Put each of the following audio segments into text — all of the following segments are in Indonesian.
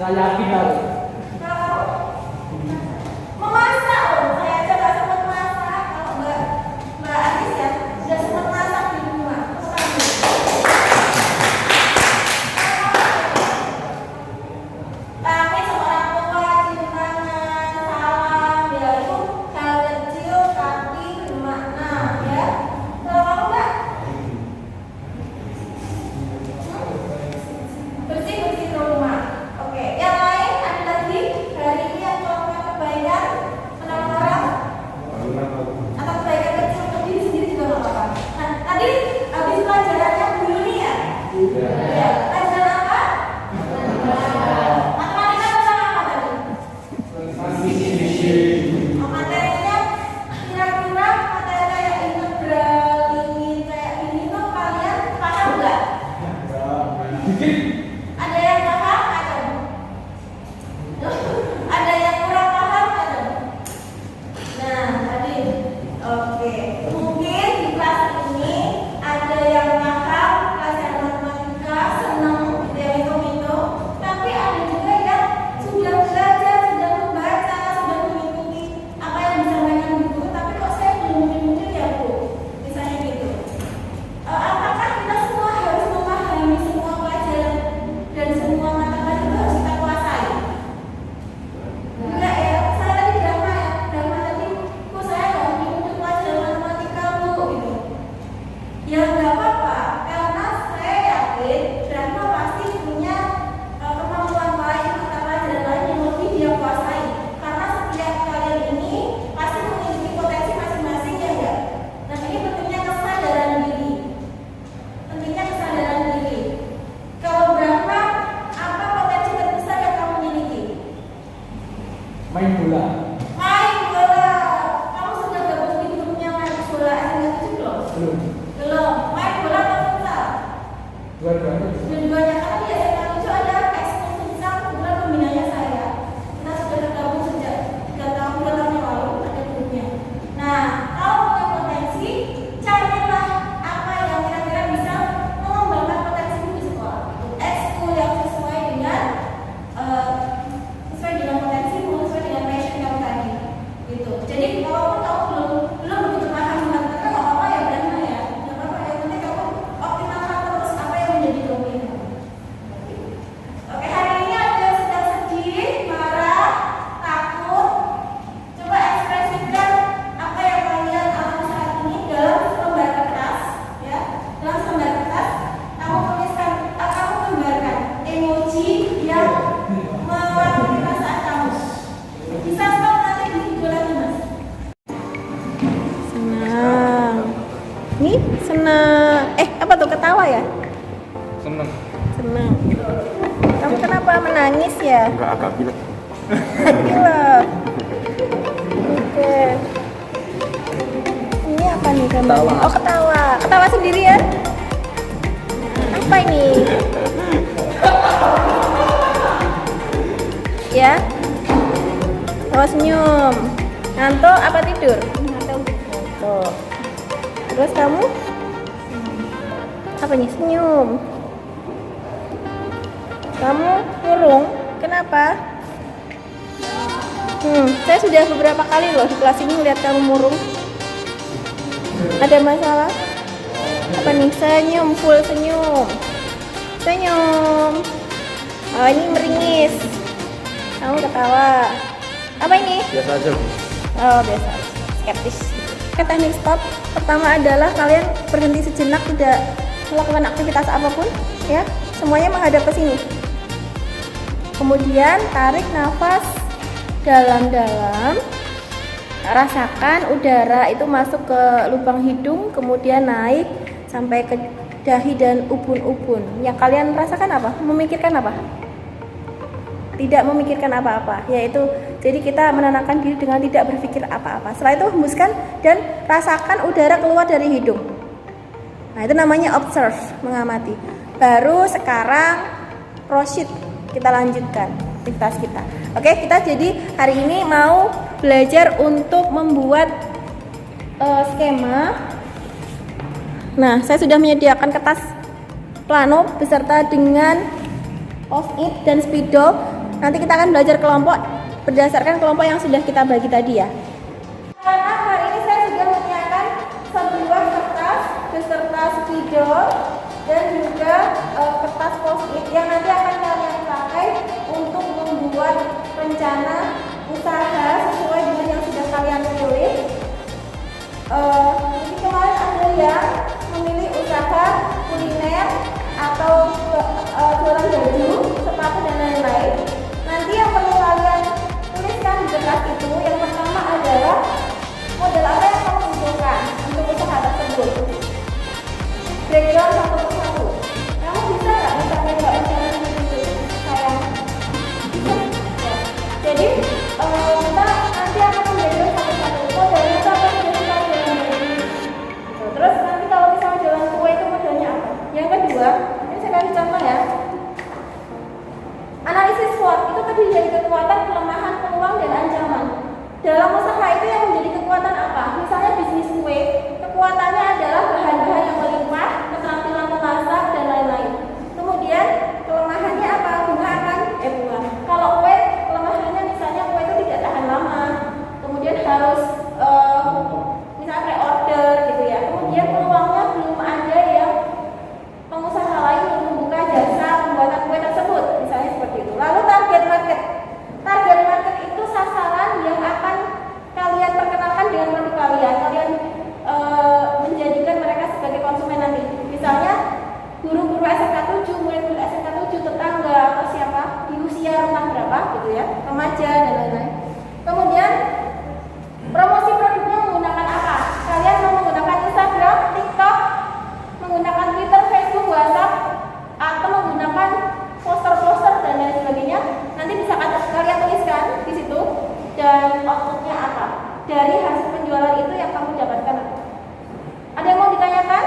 Saya yakin tahu. Memasak loh, saya aja nggak sempat masak. Kalau Mbak Anis ya, sudah sempat masak di rumah. Kami sama orang tua cium tangan, salam, ya itu hal kecil tapi bermakna ya. Kalau kamu Mbak? Bersih rumah. Oke, yang lain ada lagi hari ini yang melakukan kebaikan menolong orang atau kebaikan kecil untuk diri sendiri juga nggak apa-apa. Nah, tadi habis pelajarannya Bu Yuni ya? Ya. Pelajaran apa? Matematika tentang apa tadi? Materinya kira-kira materi kayak integral ini kayak ini tuh kalian paham nggak? Ada yang paham ada? Ada yang kurang paham ada? Nah, tadi oke. Mungkin di kelas ini ada yang paham pelajaran matematika, senang gitu ya hitung-hitung. Tapi ada juga yang sudah belajar, sudah membaca, sudah mengikuti apa yang disampaikan di buku. Tapi kok saya belum muncul ya Bu? Misalnya gitu. Apakah kita semua harus memahami semua pelajaran dan semua mata pelajaran itu harus kita kuasai? Enggak ya, saya tadi drama ya, drama tadi kok saya nggak untuk pelajaran matematika Bu gitu. Ya nggak apa-apa, karena saya yakin drama pasti punya kemampuan lain, mata pelajaran lain yang lebih dia kuasai. Karena setiap kalian ini pasti memiliki potensi masing-masing ya enggak? Nah ini pentingnya kesadaran diri. Pentingnya kesadaran diri. Kalau berapa, apa potensi terbesar yang kamu miliki? Main bola. Main bola. Kamu sudah gabung di grupnya main bola SMK 7 belum? Belum. Belum. Main bola atau futsal? Dua-duanya. Dua-duanya karena di SMK 7 ada ekskul futsal, kebetulan pembinanya saya. Kita sudah tergabung sejak 3 tahun, 2 tahun yang lalu ada grupnya. Nah, kalau punya potensi, carilah apa yang kira-kira bisa mengembangkan potensimu di sekolah. Ekskul yang sesuai dengan potensimu, sesuai dengan passion kamu tadi. Gitu. Jadi walaupun kamu belum begitu paham matematika, nggak apa-apa ya berarti ya. Nggak apa-apa, yang penting kamu optimalkan terus apa yang menjadi domain kamu. Oke, hari ini ada sedang sedih, marah, takut. Coba ekspresikan apa yang kalian alami saat ini dalam lembar kertas, ya. Dalam lembar kertas, kamu tuliskan, kamu gambarkan emoji yang mewakili perasaan kamu. Bisa stop nanti di video lagi Mas. Senang. Nih senang. Apa tuh ketawa ya? Seneng. Senang. Kamu kenapa menangis ya? Enggak, agak pilek. Gila. Oke. Ini apa nih gambarnya? Oh ketawa. Ketawa sendirian? Apa ini? Ya? Oh senyum. Ngantuk apa tidur? Ngantuk. Terus kamu? Apa nih? Senyum. Kamu murung? Kenapa? Saya sudah beberapa kali loh di kelas ini melihat kamu murung. Ada masalah? Apa nih? Senyum, full senyum. Senyum. Oh ini meringis. Kamu ketawa. Apa ini? Biasa aja. Oh biasa. Skeptis. Oke, teknik stop. Pertama adalah kalian berhenti sejenak, tidak melakukan aktivitas apapun, ya. Semuanya menghadap ke sini. Kemudian tarik nafas dalam-dalam. Rasakan udara itu masuk ke lubang hidung, kemudian naik sampai ke dahi dan ubun-ubun. Yang kalian rasakan apa? Memikirkan apa? Tidak memikirkan apa-apa, yaitu jadi kita menenangkan diri dengan tidak berpikir apa-apa. Setelah itu hembuskan dan rasakan udara keluar dari hidung. Nah itu namanya observe, mengamati. Baru sekarang proceed, kita lanjutkan aktivitas kita. Oke, kita jadi hari ini mau belajar untuk membuat skema. Nah, saya sudah menyediakan kertas plano beserta dengan post-it dan spidol. Nanti kita akan belajar kelompok berdasarkan kelompok yang sudah kita bagi tadi ya. Karena hari ini saya sudah menyiapkan sebuah kertas beserta spidol dan juga kertas post-it yang nanti akan kalian pakai untuk membuat rencana usaha sesuai dengan yang sudah kalian pilih. Jadi kemarin ada yang memilih usaha kuliner atau jualan baju, sepatu dan lain-lain. Nanti yang perlu kalian tuliskan di kertas itu, yang pertama adalah modal apa yang kamu butuhkan untuk usaha tersebut. Breakdown satu persatu. Kamu bisa nggak misalnya nggak bicara seperti itu? Saya bisa. Ya. Jadi kita nanti akan membreakdown satu-satu. Modalnya itu apa yang kita jualan baju. Terus nanti kalau misalnya jualan kue itu modalnya apa? Yang kedua, ini saya kasih contoh ya. Analisis SWOT itu terdiri dari kekuatan, kelemahan, peluang, dan ancaman. Dalam usaha itu yang menjadi kekuatan apa? Misalnya bisnis kue, kekuatannya adalah bahan-bahan yang melimpah, keterampilan memasak, dan lain-lain. Kemudian kelemahannya apa? Bunga akan bunga. Kalau kue, kelemahannya misalnya kue itu tidak tahan lama, kemudian harus misalnya pre-order gitu ya. Kemudian peluangnya belum ada yang pengusaha lain yang membuka jasa pembuatan kue tersebut, misalnya seperti itu. Lalu target market. Target market itu sasaran yang akan kalian perkenalkan dengan produk kalian. Kalian menjadikan mereka sebagai konsumen nanti. Misalnya guru-guru SMK 7, murid-murid SMK 7, tetangga atau siapa di usia rentang berapa gitu ya, remaja dan lain-lain. Kemudian promosi produknya menggunakan apa? Kalian mau menggunakan Instagram, TikTok, menggunakan Twitter, Facebook, WhatsApp, atau menggunakan poster-poster dan lain sebagainya. Nanti bisa kalian tuliskan di situ dan outputnya apa dari hasil penjualan itu yang kamu dapatkan. Ada yang mau ditanyakan?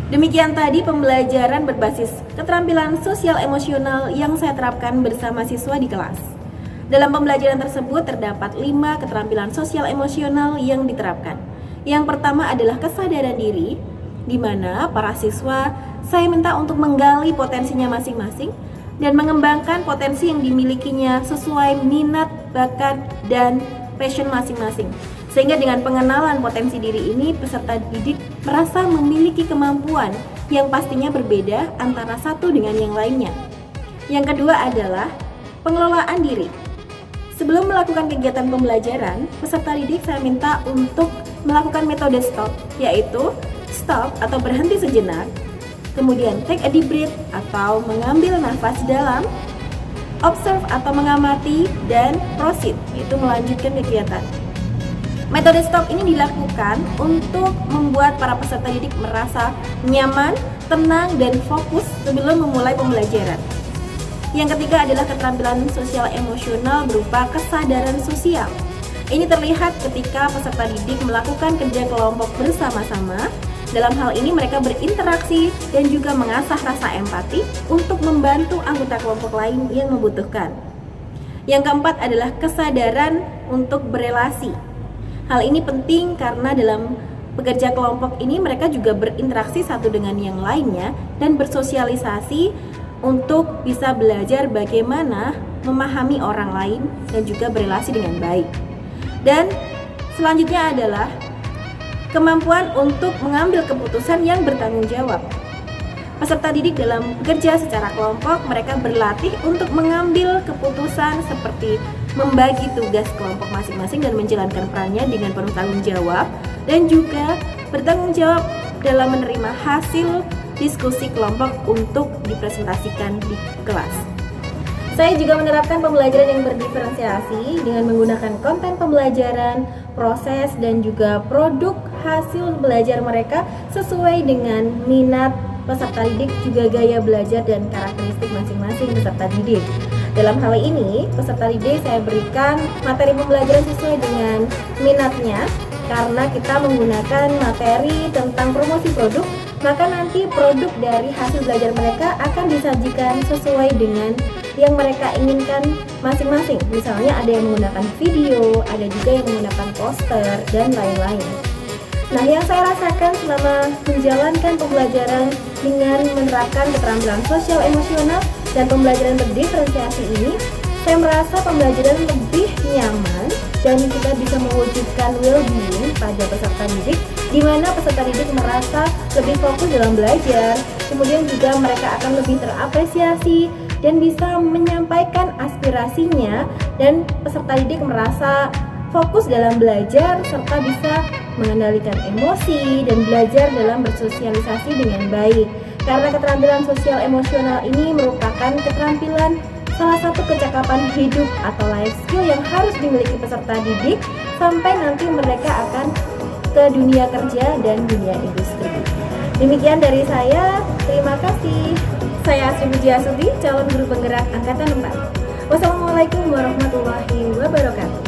Demikian tadi pembelajaran berbasis keterampilan sosial emosional yang saya terapkan bersama siswa di kelas. Dalam pembelajaran tersebut terdapat 5 keterampilan sosial emosional yang diterapkan. Yang pertama adalah kesadaran diri, di mana para siswa saya minta untuk menggali potensinya masing-masing dan mengembangkan potensi yang dimilikinya sesuai minat, bakat, dan passion masing-masing. Sehingga dengan pengenalan potensi diri ini, peserta didik merasa memiliki kemampuan yang pastinya berbeda antara satu dengan yang lainnya. Yang kedua adalah pengelolaan diri. Sebelum melakukan kegiatan pembelajaran, peserta didik saya minta untuk melakukan metode stop, yaitu stop atau berhenti sejenak, kemudian take a deep breath atau mengambil nafas dalam, observe atau mengamati, dan proceed, yaitu melanjutkan kegiatan. Metode stop ini dilakukan untuk membuat para peserta didik merasa nyaman, tenang, dan fokus sebelum memulai pembelajaran. Yang ketiga adalah keterampilan sosial emosional berupa kesadaran sosial. Ini terlihat ketika peserta didik melakukan kerja kelompok bersama-sama. Dalam hal ini mereka berinteraksi dan juga mengasah rasa empati untuk membantu anggota kelompok lain yang membutuhkan. Yang keempat adalah kesadaran untuk berelasi. Hal ini penting karena dalam pekerja kelompok ini mereka juga berinteraksi satu dengan yang lainnya dan bersosialisasi untuk bisa belajar bagaimana memahami orang lain dan juga berelasi dengan baik. Dan selanjutnya adalah kemampuan untuk mengambil keputusan yang bertanggung jawab. Peserta didik dalam bekerja secara kelompok, mereka berlatih untuk mengambil keputusan seperti membagi tugas kelompok masing-masing dan menjalankan perannya dengan penuh tanggung jawab, dan juga bertanggung jawab dalam menerima hasil diskusi kelompok untuk dipresentasikan di kelas. Saya juga menerapkan pembelajaran yang berdiferensiasi dengan menggunakan konten pembelajaran, proses, dan juga produk hasil belajar mereka sesuai dengan minat peserta didik, juga gaya belajar dan karakteristik masing-masing peserta didik. Dalam hal ini, peserta didik saya berikan materi pembelajaran sesuai dengan minatnya. Karena kita menggunakan materi tentang promosi produk, maka nanti produk dari hasil belajar mereka akan disajikan sesuai dengan yang mereka inginkan masing-masing. Misalnya ada yang menggunakan video, ada juga yang menggunakan poster, dan lain-lain. Nah, yang saya rasakan selama menjalankan pembelajaran dengan menerapkan keterampilan sosial emosional dan pembelajaran berdiferensiasi ini, saya merasa pembelajaran lebih nyaman dan kita bisa mewujudkan well-being pada peserta didik, di mana peserta didik merasa lebih fokus dalam belajar, kemudian juga mereka akan lebih terapresiasi dan bisa menyampaikan aspirasinya, dan peserta didik merasa fokus dalam belajar serta bisa mengendalikan emosi dan belajar dalam bersosialisasi dengan baik. Karena keterampilan sosial emosional ini merupakan keterampilan salah satu kecakapan hidup atau life skill yang harus dimiliki peserta didik sampai nanti mereka akan ke dunia kerja dan dunia industri. Demikian dari saya, terima kasih. Saya Astri Pujiasuti, calon guru penggerak Angkatan 4. Wassalamualaikum warahmatullahi wabarakatuh.